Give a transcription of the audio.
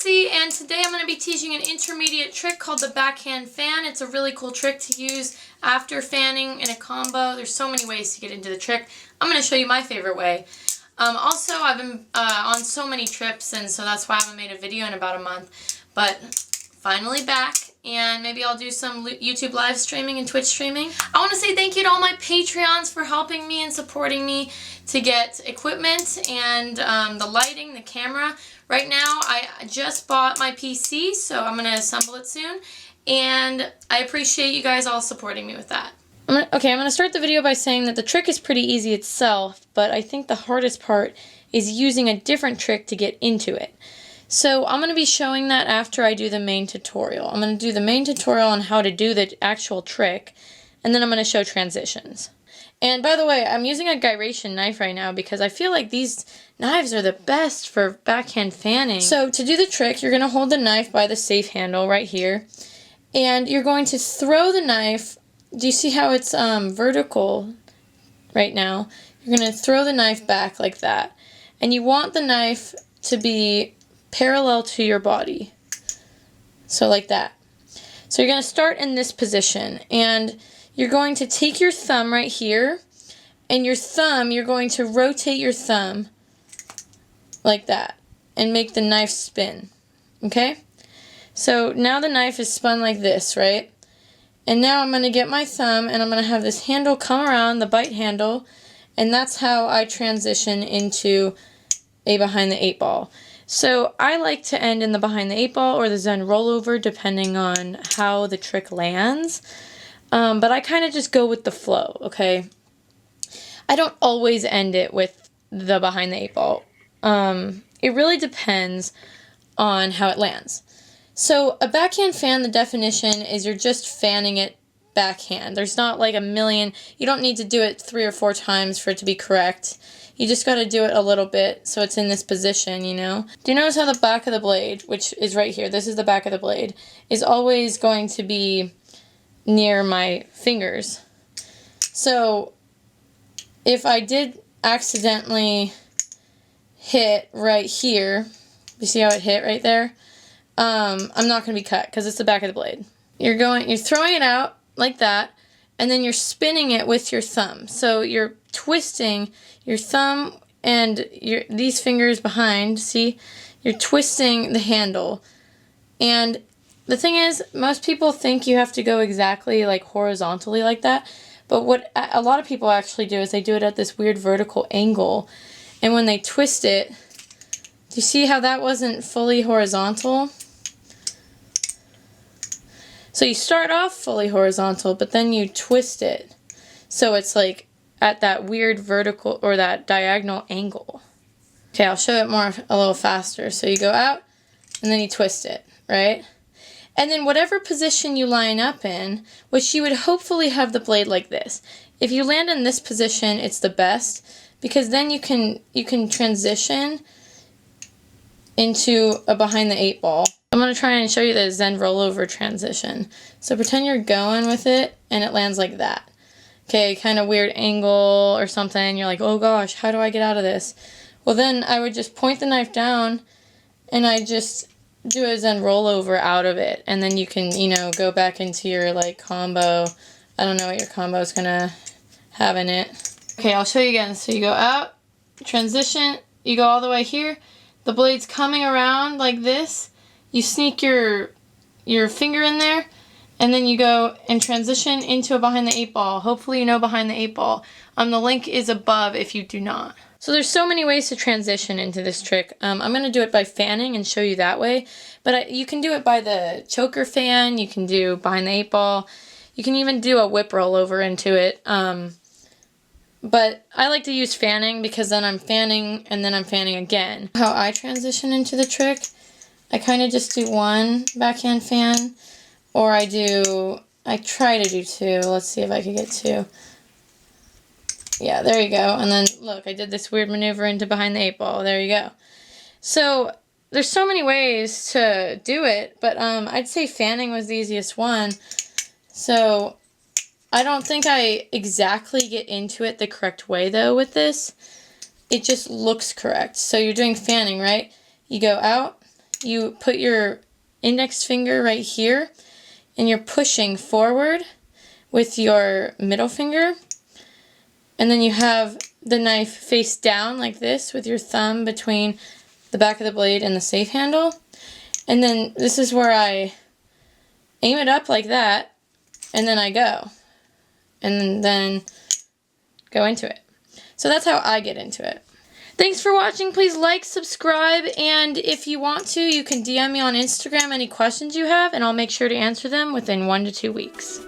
ArtSea, and today I'm going to be teaching an intermediate trick called the backhand fan. It's a really cool trick to use after fanning in a combo. There's so many ways to get into the trick. I'm going to show you my favorite way. Also, I've been on so many trips, and so that's why I haven't made a video in about a month. But finally back, and maybe I'll do some YouTube live streaming and Twitch streaming. I want to say thank you to all my Patreons for helping me and supporting me to get equipment and the lighting, the camera. Right now, I just bought my PC, so I'm going to assemble it soon, and I appreciate you guys all supporting me with that. I'm going to start the video by saying that the trick is pretty easy itself, but I think the hardest part is using a different trick to get into it. So I'm going to be showing that after I do the main tutorial. I'm going to do the main tutorial on how to do the actual trick, and then I'm going to show transitions. And by the way, I'm using a gyration knife right now because I feel like these knives are the best for backhand fanning. So to do the trick, you're going to hold the knife by the safe handle right here, and you're going to throw the knife. Do you see how it's vertical right now? You're going to throw the knife back like that, and you want the knife to be parallel to your body, so like that. So you're going to start in this position, and you're going to take your thumb right here, and you're going to rotate your thumb like that and make the knife spin. Okay? So now the knife is spun like this, right? And now I'm going to get my thumb, and I'm going to have this handle come around, the bite handle, and that's how I transition into a behind the 8 ball. So I like to end in the behind the 8 ball or the Zen rollover depending on how the trick lands. But I kind of just go with the flow, okay? I don't always end it with the behind the 8 ball. It really depends on how it lands. So a backhand fan, the definition is you're just fanning it backhand. There's not like a million, you don't need to do it 3 or 4 times for it to be correct. You just got to do it a little bit so it's in this position, you know? Do you notice how the back of the blade, which is right here, this is the back of the blade, is always going to be near my fingers? So if I did accidentally hit right here, you see how it hit right there? I'm not going to be cut because it's the back of the blade. You're throwing it out like that, and then you're spinning it with your thumb. So you're twisting your thumb and these fingers behind, see? You're twisting the handle. And the thing is, most people think you have to go exactly like horizontally like that, but what a lot of people actually do is they do it at this weird vertical angle, and when they twist it, do you see how that wasn't fully horizontal? So you start off fully horizontal, but then you twist it so it's like at that weird vertical or that diagonal angle. Okay, I'll show it a little faster. So you go out and then you twist it, right? And then whatever position you line up in, which you would hopefully have the blade like this. If you land in this position, it's the best because then you can transition into a behind the 8 ball. I'm going to try and show you the Zen rollover transition. So pretend you're going with it and it lands like that. Okay, kind of weird angle or something. You're like, oh gosh, how do I get out of this? Well, then I would just point the knife down and I just do a Zen rollover out of it. And then you can, you know, go back into your like combo. I don't know what your combo is going to have in it. Okay, I'll show you again. So you go out, transition, you go all the way here. The blade's coming around like this. You sneak your finger in there, and then you go and transition into a behind the 8 ball. Hopefully you know behind the 8 ball. The link is above if you do not. So there's so many ways to transition into this trick. I'm going to do it by fanning and show you that way. But you can do it by the choker fan. You can do behind the 8 ball. You can even do a whip rollover into it. But I like to use fanning because then I'm fanning and then I'm fanning again. How I transition into the trick, I kind of just do one backhand fan, or I try to do 2. Let's see if I can get 2. Yeah, there you go. And then, look, I did this weird maneuver into behind the 8 ball. There you go. So, there's so many ways to do it, but I'd say fanning was the easiest one. So, I don't think I exactly get into it the correct way, though, with this. It just looks correct. So, you're doing fanning, right? You go out, you put your index finger right here, and you're pushing forward with your middle finger, and then you have the knife face down like this with your thumb between the back of the blade and the safe handle. And then this is where I aim it up like that, and then I go. And then go into it. So that's how I get into it. Thanks for watching. Please like, subscribe, and if you want to, you can DM me on Instagram any questions you have, and I'll make sure to answer them within 1 to 2 weeks.